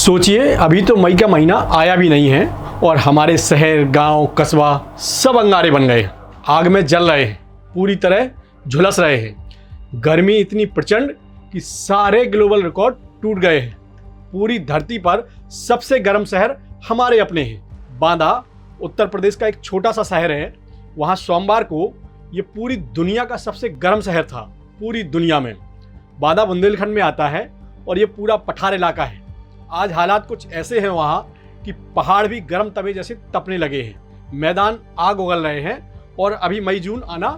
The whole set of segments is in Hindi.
सोचिए, अभी तो मई का महीना आया भी नहीं है और हमारे शहर, गांव, कस्बा सब अंगारे बन गए, आग में जल रहे हैं, पूरी तरह झुलस रहे हैं। गर्मी इतनी प्रचंड कि सारे ग्लोबल रिकॉर्ड टूट गए हैं। पूरी धरती पर सबसे गर्म शहर हमारे अपने हैं। बांदा उत्तर प्रदेश का एक छोटा सा शहर है। वहाँ सोमवार को ये पूरी दुनिया का सबसे गर्म शहर था, पूरी दुनिया में। बांदा बुंदेलखंड में आता है और ये पूरा पठार इलाका है। आज हालात कुछ ऐसे हैं वहाँ कि पहाड़ भी गर्म तवे जैसे तपने लगे हैं, मैदान आग उगल रहे हैं और अभी मई जून आना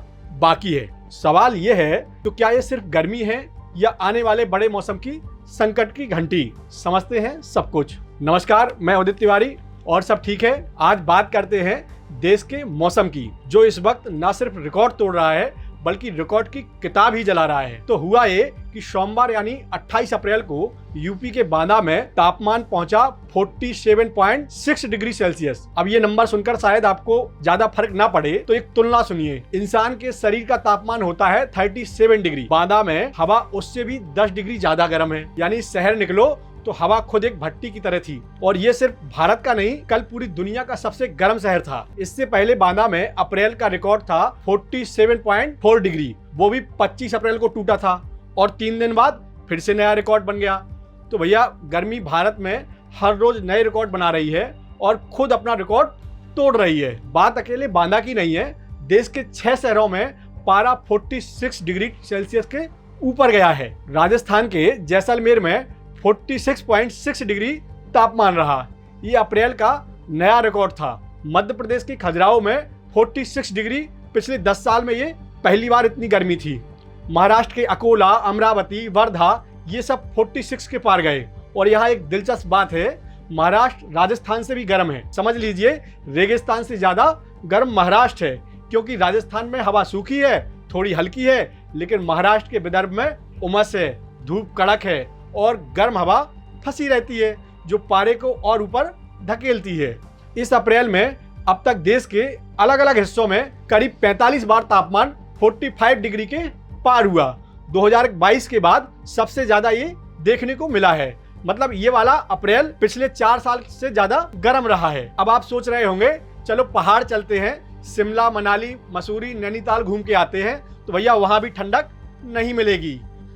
बाकी है। सवाल ये है, तो क्या ये सिर्फ गर्मी है या आने वाले बड़े मौसम की संकट की घंटी? समझते हैं सब कुछ। नमस्कार, मैं उदित तिवारी और सब ठीक है। आज बात करते हैं देश के मौसम की, जो इस वक्त न सिर्फ रिकॉर्ड तोड़ रहा है बल्कि रिकॉर्ड की किताब ही जला रहा है। तो हुआ ये कि सोमवार यानी 28 अप्रैल को यूपी के बांदा में तापमान पहुंचा 47.6 डिग्री सेल्सियस। अब ये नंबर सुनकर शायद आपको ज्यादा फर्क ना पड़े, तो एक तुलना सुनिए। इंसान के शरीर का तापमान होता है 37 डिग्री। बांदा में हवा उससे भी 10 डिग्री ज्यादा गर्म है। यानी शहर निकलो तो हवा खुद एक भट्टी की तरह थी। और ये सिर्फ भारत का नहीं, कल पूरी दुनिया का सबसे गर्म शहर था। इससे पहले बांदा में अप्रैल का रिकॉर्ड था 47.4 डिग्री, वो भी 25 अप्रैल को टूटा था और 3 दिन बाद फिर से नया रिकॉर्ड बन गया। तो भैया, गर्मी भारत में हर रोज नए रिकॉर्ड बना रही है और खुद अपना रिकॉर्ड तोड़ रही है। बात अकेले बांदा की नहीं है, देश के 6 शहरों में पारा 46 डिग्री सेल्सियस के ऊपर गया है। राजस्थान के जैसलमेर में 46.6 डिग्री तापमान रहा। ये अप्रैल का नया रिकॉर्ड था। मध्य प्रदेश के खजुराहो में 46 डिग्री, पिछले 10 साल में ये पहली बार इतनी गर्मी थी। महाराष्ट्र के अकोला, अमरावती, वर्धा ये सब 46 के पार गए। और यहाँ एक दिलचस्प बात है, महाराष्ट्र राजस्थान से भी गर्म है। समझ लीजिए, रेगिस्तान से ज्यादा गर्म महाराष्ट्र है, क्योंकि राजस्थान में हवा सूखी है, थोड़ी हल्की है, लेकिन महाराष्ट्र के विदर्भ में उमस है, धूप कड़क है और गर्म हवा फंसी रहती है, जो पारे को और ऊपर धकेलती है। इस अप्रैल में अब तक देश के अलग अलग हिस्सों में करीब 45 बार तापमान 45 डिग्री के पार हुआ। 2022 के बाद सबसे ज्यादा ये देखने को मिला है। मतलब ये वाला अप्रैल पिछले 4 साल से ज्यादा गर्म रहा है। अब आप सोच रहे होंगे, चलो पहाड़ चलते हैं, शिमला, मनाली, मसूरी, नैनीताल घूम के आते हैं। तो भैया, वहां भी ठंडक नहीं मिलेगी,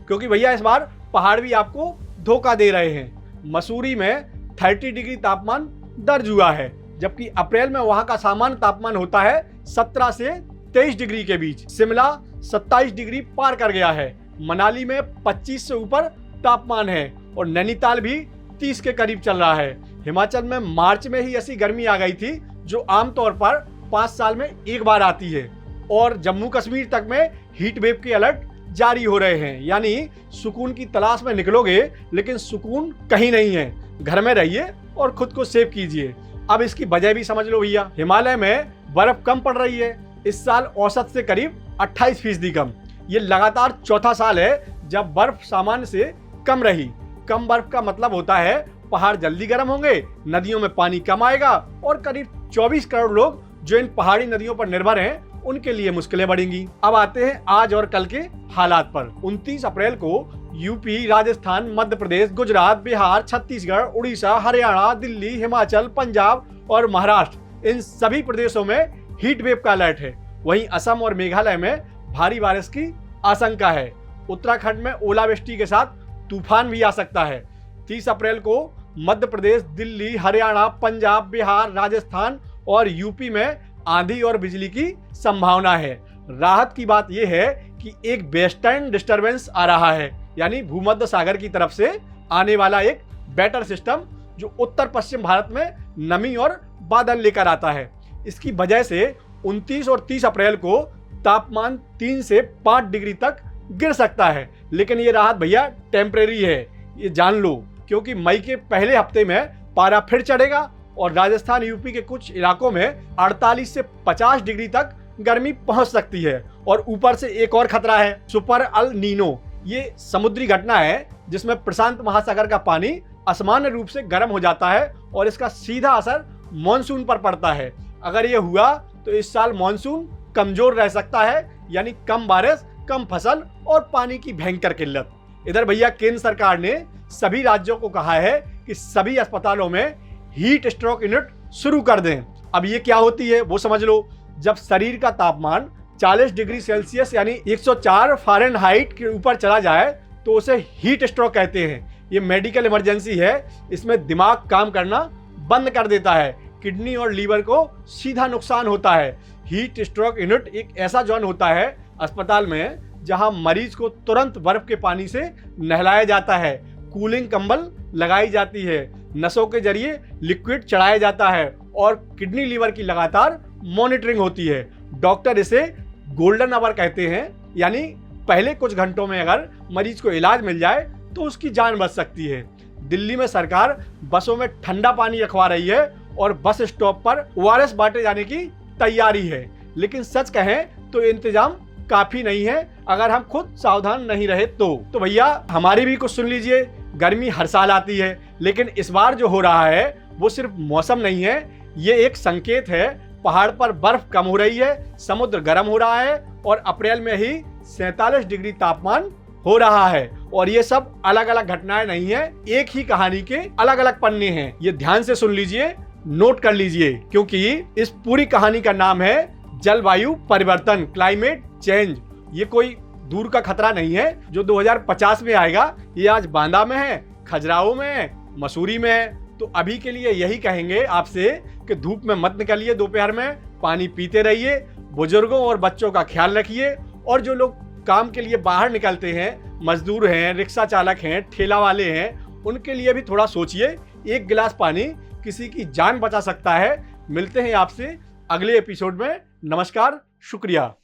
क्योंकि भैया इस बार पहाड़ भी आपको धोखा दे रहे हैं। मसूरी में 30 डिग्री तापमान दर्ज हुआ है, जबकि अप्रैल में वहां का सामान्य तापमान होता है 17 से 23 डिग्री के बीच। शिमला 27 डिग्री पार कर गया है। मनाली में 25 से ऊपर तापमान है और नैनीताल भी 30 के करीब चल रहा है। हिमाचल में मार्च में ही ऐसी गर्मी आ गई थी, जो आमतौर पर 5 साल में एक बार आती है। और जम्मू कश्मीर तक में हीट वेव के अलर्ट जारी हो रहे हैं। यानी सुकून की तलाश में निकलोगे, लेकिन सुकून कहीं नहीं है। घर में रहिए और खुद को सेव कीजिए। अब इसकी वजह भी समझ लो भैया। हिमालय में बर्फ कम पड़ रही है, इस साल औसत से करीब 28% कम। ये लगातार चौथा साल है जब बर्फ सामान्य से कम रही। कम बर्फ का मतलब होता है पहाड़ जल्दी गर्म होंगे, नदियों में पानी कम आएगा और करीब 24 करोड़ लोग जो इन पहाड़ी नदियों पर निर्भर हैं, उनके लिए मुश्किलें बढ़ेंगी। अब आते हैं आज और कल के हालात पर। 29 अप्रैल को यूपी, राजस्थान, मध्य प्रदेश, गुजरात, बिहार, छत्तीसगढ़, उड़ीसा, हरियाणा, दिल्ली, हिमाचल, पंजाब और महाराष्ट्र, इन सभी प्रदेशों में हीट वेव का अलर्ट है। वहीं असम और मेघालय में भारी बारिश की आशंका है। उत्तराखंड में ओलावृष्टि के साथ तूफान भी आ सकता है। 30 अप्रैल को मध्य प्रदेश, दिल्ली, हरियाणा, पंजाब, बिहार, राजस्थान और यूपी में आंधी और बिजली की संभावना है। राहत की बात यह है कि एक वेस्टर्न डिस्टरबेंस आ रहा है, यानी भूमध्य सागर की तरफ से आने वाला एक बैटर सिस्टम, जो उत्तर पश्चिम भारत में नमी और बादल लेकर आता है। इसकी वजह से 29 और 30 अप्रैल को तापमान 3 से 5 डिग्री तक गिर सकता है। लेकिन ये राहत भैया टेम्परेरी है, ये जान लो, क्योंकि मई के पहले हफ्ते में पारा फिर चढ़ेगा और राजस्थान, यूपी के कुछ इलाकों में 48 से 50 डिग्री तक गर्मी पहुंच सकती है। और ऊपर से एक और खतरा है, सुपर अल नीनो। ये समुद्री घटना है जिसमें प्रशांत महासागर का पानी असामान्य रूप से गर्म हो जाता है और इसका सीधा असर मॉनसून पर पड़ता है। अगर ये हुआ तो इस साल मॉनसून कमजोर रह सकता है, यानी कम बारिश, कम फसल और पानी की भयंकर किल्लत। इधर भैया, केंद्र सरकार ने सभी राज्यों को कहा है कि सभी अस्पतालों में हीट स्ट्रोक यूनिट शुरू कर दें। अब ये क्या होती है वो समझ लो। जब शरीर का तापमान 40 डिग्री सेल्सियस यानी 104 फ़ारेनहाइट के ऊपर चला जाए तो उसे हीट स्ट्रोक कहते हैं। ये मेडिकल इमरजेंसी है। इसमें दिमाग काम करना बंद कर देता है, किडनी और लीवर को सीधा नुकसान होता है। हीट स्ट्रोक यूनिट एक ऐसा जॉन होता है अस्पताल में जहां मरीज को तुरंत बर्फ के पानी से नहलाया जाता है, कूलिंग कंबल लगाई जाती है, नसों के जरिए लिक्विड चढ़ाया जाता है और किडनी लीवर की लगातार मॉनिटरिंग होती है। डॉक्टर इसे गोल्डन आवर कहते हैं, यानी पहले कुछ घंटों में अगर मरीज को इलाज मिल जाए तो उसकी जान बच सकती है। दिल्ली में सरकार बसों में ठंडा पानी रखवा रही है और बस स्टॉप पर ORS बांटे जाने की तैयारी है। लेकिन सच कहें तो इंतजाम काफी नहीं है अगर हम खुद सावधान नहीं रहे तो भैया हमारी भी कुछ सुन लीजिए। गर्मी हर साल आती है, लेकिन इस बार जो हो रहा है वो सिर्फ मौसम नहीं है, ये एक संकेत है। पहाड़ पर बर्फ कम हो रही है, समुद्र गर्म हो रहा है और अप्रैल में ही 47 डिग्री तापमान हो रहा है। और ये सब अलग अलग घटनाएं नहीं है, एक ही कहानी के अलग अलग पन्ने हैं। ये ध्यान से सुन लीजिए, नोट कर लीजिए, क्योंकि इस पूरी कहानी का नाम है जलवायु परिवर्तन, क्लाइमेट चेंज। ये कोई दूर का खतरा नहीं है जो 2050 में आएगा। ये आज बांदा में है, खजुराहो में है, मसूरी में है। तो अभी के लिए यही कहेंगे आपसे कि धूप में मत निकलिए, दोपहर में पानी पीते रहिए, बुजुर्गों और बच्चों का ख्याल रखिए। और जो लोग काम के लिए बाहर निकलते हैं, मजदूर हैं, रिक्शा चालक हैं, ठेला वाले हैं, उनके लिए भी थोड़ा सोचिए। एक गिलास पानी किसी की जान बचा सकता है। मिलते हैं आपसे अगले एपिसोड में। नमस्कार, शुक्रिया।